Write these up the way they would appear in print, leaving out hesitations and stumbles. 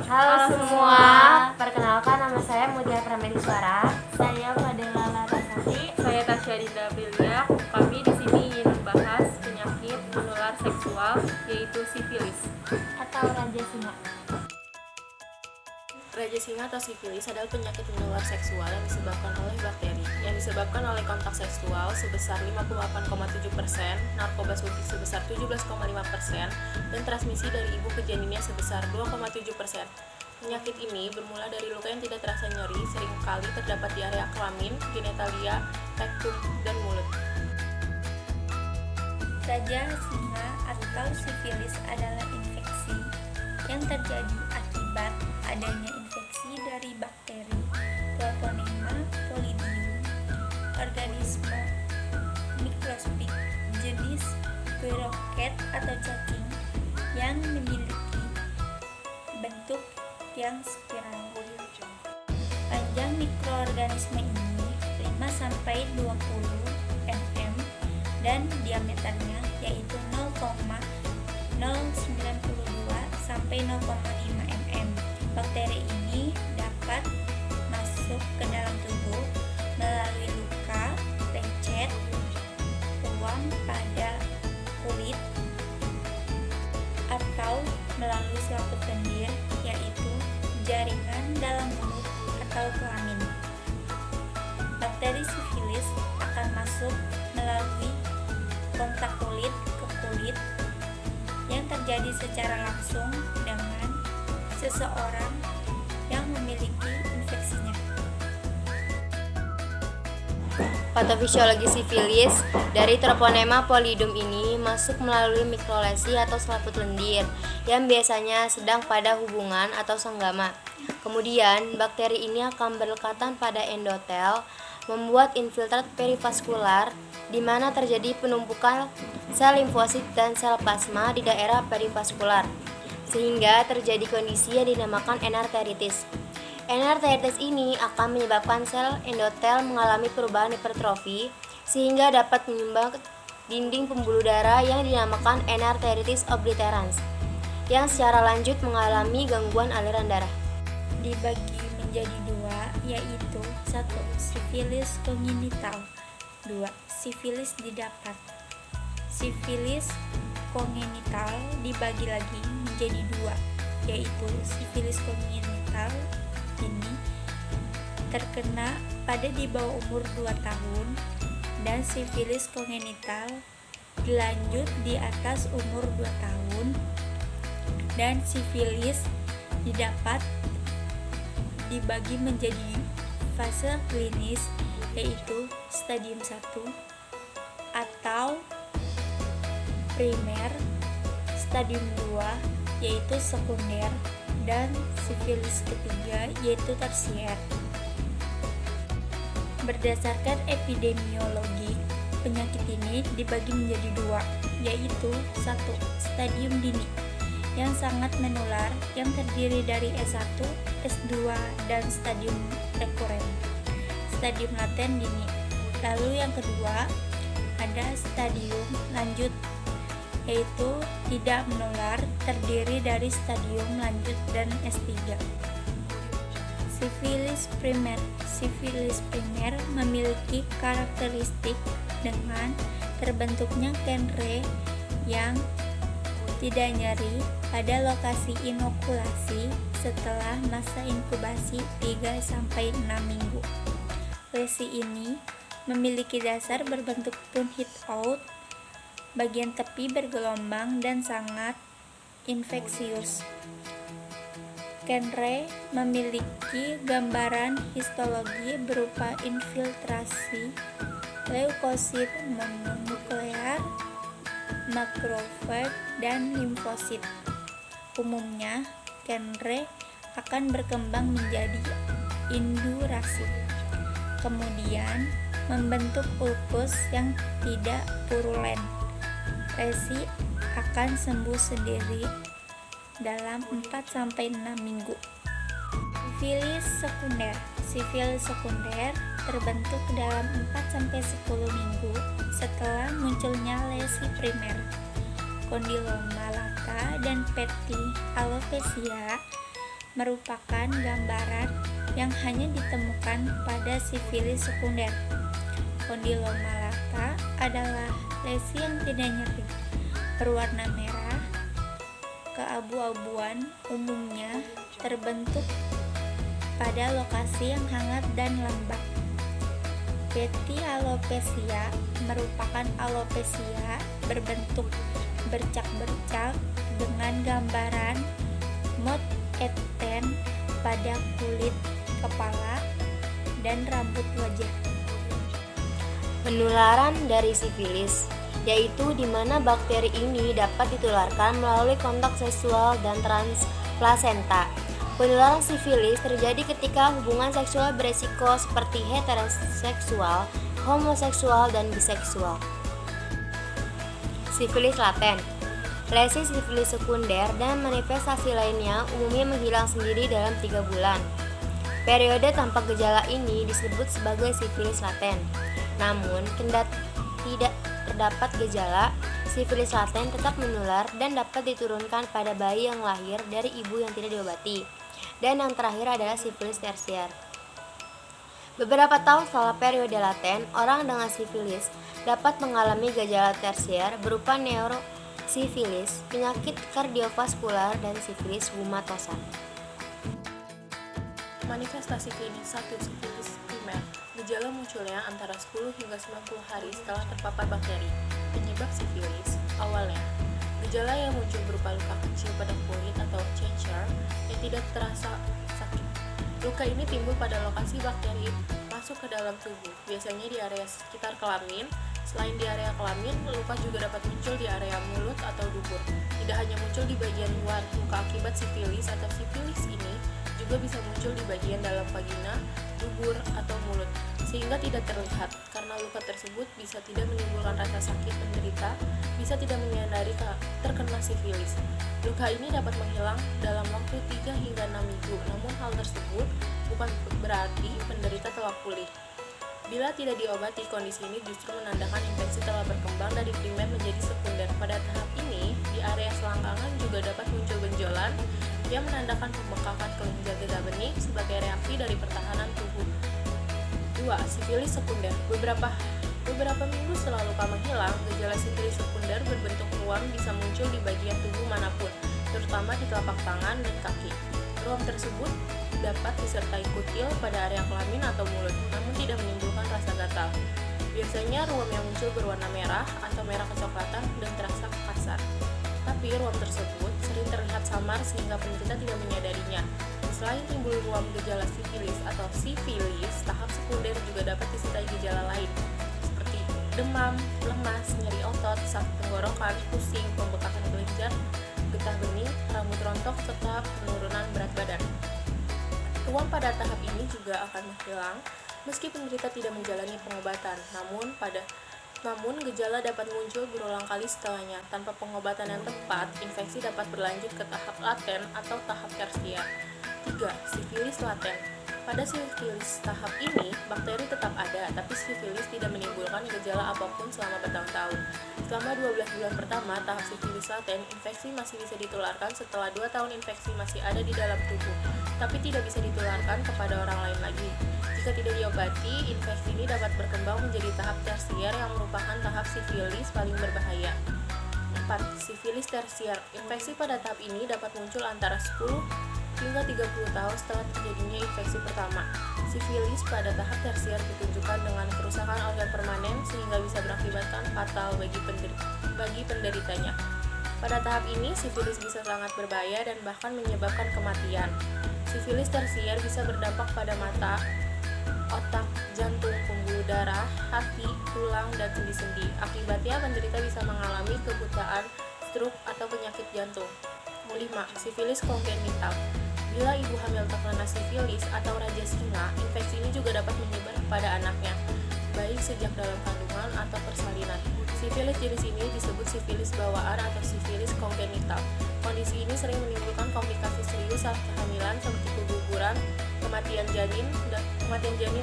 Halo semua, perkenalkan nama saya Mutia Pramediswara. Saya Fadela Larasati. Saya Tasya Dinda Aprilia. Kami di sini ingin membahas penyakit menular seksual, yaitu sifilis atau Raja Singa. Raja singa atau sifilis adalah penyakit menular seksual yang disebabkan oleh bakteri, yang disebabkan oleh kontak seksual sebesar 58,7%, narkoba suntik sebesar 17,5%, dan transmisi dari ibu ke janinnya sebesar 2,7%. Penyakit ini bermula dari luka yang tidak terasa nyeri, seringkali terdapat di area kelamin, genitalia, rektum, dan mulut. Raja Singa atau sifilis adalah infeksi yang terjadi akibat adanya infeksi dari bakteri Treponema pallidum, organisme mikroskopik jenis spiroket atau cacing yang memiliki bentuk yang spiral. Panjang mikroorganisme ini 5-20 mm dan diameternya yaitu 0,092 sampai 0,5 mm. Bakteri ini dapat masuk ke dalam tubuh melalui luka, lecet, ruam pada kulit, atau melalui selaput lendir, yaitu jaringan dalam mulut atau kelamin. Bakteri sifilis akan masuk melalui kontak kulit ke kulit yang terjadi secara langsung dengan seseorang yang memiliki infeksinya. Patofisiologi sifilis dari Treponema pallidum ini masuk melalui mikrolesi atau selaput lendir yang biasanya sedang pada hubungan atau senggama. Kemudian, bakteri ini akan berlekatan pada endotel, membuat infiltrat perivaskular di mana terjadi penumpukan sel limfosit dan sel plasma di daerah perivaskular, sehingga terjadi kondisi yang dinamakan enarteritis. Enarteritis ini akan menyebabkan sel endotel mengalami perubahan hipertrofi sehingga dapat menyumbang dinding pembuluh darah yang dinamakan enarteritis obliterans yang secara lanjut mengalami gangguan aliran darah. Dibagi menjadi dua, yaitu 1. Sifilis kongenital, 2. Sifilis didapat. Sifilis kongenital dibagi lagi menjadi dua, yaitu sifilis kongenital ini terkena pada di bawah umur 2 tahun dan sifilis kongenital dilanjut di atas umur 2 tahun dan sifilis didapat dibagi menjadi fase klinis, yaitu stadium 1 atau primer, stadium 2 yaitu sekunder, dan sifilis ketiga yaitu tersier. Berdasarkan epidemiologi, penyakit ini dibagi menjadi dua, yaitu 1. Stadium dini yang sangat menular yang terdiri dari S1, S2, dan stadium rekuren. Stadium laten dini. Lalu yang kedua, ada stadium lanjut, yaitu tidak menular, terdiri dari stadium lanjut dan S3. Sifilis primer. Sifilis primer memiliki karakteristik dengan terbentuknya kenre yang tidak nyeri pada lokasi inokulasi setelah masa inkubasi 3-6 minggu. Lesi ini memiliki dasar berbentuk pun hit out, bagian tepi bergelombang dan sangat infeksius. Kenre memiliki gambaran histologi berupa infiltrasi leukosit mononuklear, makrofag, dan limfosit. Umumnya, kenre akan berkembang menjadi indurasit, kemudian membentuk ulkus yang tidak purulen. Lesi akan sembuh sendiri dalam 4-6 minggu. Sifilis sekunder. Sifilis sekunder terbentuk dalam 4-10 minggu setelah munculnya lesi primer. Kondiloma lata dan peti alopecia merupakan gambaran yang hanya ditemukan pada sifilis sekunder. Kondiloma lata adalah lesi yang tidak nyeri, berwarna merah, keabu-abuan, umumnya terbentuk pada lokasi yang hangat dan lembab. Petialopecia merupakan alopecia berbentuk bercak-bercak dengan gambaran mot eten pada kulit kepala dan rambut wajah. Penularan dari sifilis, yaitu di mana bakteri ini dapat ditularkan melalui kontak seksual dan transplasenta. Penularan sifilis terjadi ketika hubungan seksual beresiko seperti heteroseksual, homoseksual, dan biseksual. Sifilis laten. Lesi sifilis sekunder dan manifestasi lainnya umumnya menghilang sendiri dalam 3 bulan. Periode tanpa gejala ini disebut sebagai sifilis laten. Namun, tidak terdapat gejala, sifilis laten tetap menular dan dapat diturunkan pada bayi yang lahir dari ibu yang tidak diobati. Dan yang terakhir adalah sifilis tersier. Beberapa tahun setelah periode laten, orang dengan sifilis dapat mengalami gejala tersier berupa neurosifilis, penyakit kardiovaskular, dan sifilis gumatosa. Manifestasi klinis 1 sifilis primer. Gejala munculnya antara 10 hingga 90 hari setelah terpapar bakteri. Penyebab sifilis awalnya gejala yang muncul berupa luka kecil pada kulit atau chancre yang tidak terasa sakit. Luka ini timbul pada lokasi bakteri masuk ke dalam tubuh, biasanya di area sekitar kelamin. Selain di area kelamin, luka juga dapat muncul di area mulut atau dubur. Tidak hanya muncul di bagian luar, luka akibat sifilis atau sifilis ini juga bisa muncul di bagian dalam vagina, dubur, atau mulut, sehingga tidak terlihat. Karena luka tersebut bisa tidak menimbulkan rasa sakit penderita, bisa tidak menyadari terkena sifilis. Luka ini dapat menghilang dalam waktu 3 hingga 6 minggu, namun hal tersebut bukan berarti penderita telah pulih. Bila tidak diobati, kondisi ini justru menandakan infeksi telah berkembang dari primer menjadi sekunder. Pada tahap ini, di area selangkangan juga dapat muncul benjolan yang menandakan pembengkakan kelenjar getah bening sebagai reaksi dari pertahanan tubuh. 2. Sifilis sekunder. Beberapa minggu setelah luka menghilang, gejala sifilis sekunder berbentuk ruam bisa muncul di bagian tubuh manapun, terutama di telapak tangan dan kaki. Ruam tersebut dapat disertai kutil pada area kelamin atau mulut, namun tidak menimbulkan rasa gatal. Biasanya ruam yang muncul berwarna merah atau merah kecoklatan dan terasa kasar. Tapi ruam tersebut sering terlihat samar sehingga penderita tidak menyadarinya. Selain timbul ruam gejala sifilis atau sifilis, tahap sekunder juga dapat disertai gejala lain seperti demam, lemas, nyeri otot, sakit tenggorokan, pusing, pembekakan kelenjar getah bening, rambut rontok, serta penurunan berat badan. Ruam pada tahap ini juga akan menghilang meski penderita tidak menjalani pengobatan. Namun gejala dapat muncul berulang kali setelahnya. Tanpa pengobatan yang tepat, infeksi dapat berlanjut ke tahap laten atau tahap tersier. 3. Sifilis laten. Pada sifilis tahap ini, bakteri tetap ada, tapi sifilis tidak menimbulkan gejala apapun selama bertahun-tahun. Selama 12 bulan pertama tahap sifilis laten, infeksi masih bisa ditularkan. Setelah 2 tahun infeksi masih ada di dalam tubuh, tapi tidak bisa ditularkan kepada orang lain lagi. Jika tidak diobati, infeksi ini dapat berkembang menjadi tahap tersier yang merupakan tahap sifilis paling berbahaya. 4. Sifilis tersier. Infeksi pada tahap ini dapat muncul antara 10 hingga 30 tahun setelah terjadinya infeksi pertama. Sifilis pada tahap tersier ditunjukkan dengan kerusakan organ permanen sehingga bisa berakibatkan fatal bagi penderitanya. Pada tahap ini, sifilis bisa sangat berbahaya dan bahkan menyebabkan kematian. Sifilis tersier bisa berdampak pada mata, otak, jantung, pembuluh darah, hati, tulang, dan sendi-sendi. Akibatnya, penderita bisa mengalami kebutaan, stroke, atau penyakit jantung. 5. Sifilis kongenital. Bila ibu hamil terkena sifilis atau raja singa, infeksi ini juga dapat menyebar pada anaknya, baik sejak dalam kandungan atau persalinan. Sifilis jenis ini disebut sifilis bawaan atau sifilis kongenital. Kondisi ini sering menimbulkan komplikasi serius saat kehamilan seperti keguguran, kematian janin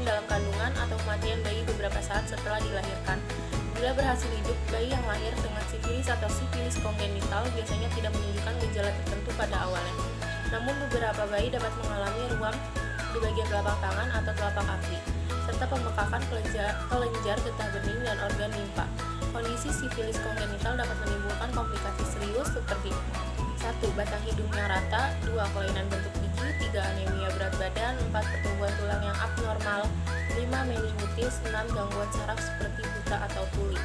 dalam kandungan, atau kematian bayi beberapa saat setelah dilahirkan. Bila berhasil hidup, bayi yang lahir dengan sifilis atau sifilis kongenital biasanya tidak menunjukkan gejala tertentu pada awalnya. Namun beberapa bayi dapat mengalami ruam di bagian telapak tangan atau telapak kaki, serta pembekakan kelenjar getah bening dan organ limpa. Kondisi sifilis kongenital dapat menimbulkan komplikasi serius seperti 1. Batang hidung yang rata, 2. Kelainan bentuk gigi, 3. Anemia berat badan, 4. Pertumbuhan tulang yang abnormal, 5. Meningitis, 6. Gangguan saraf seperti buta atau tuli.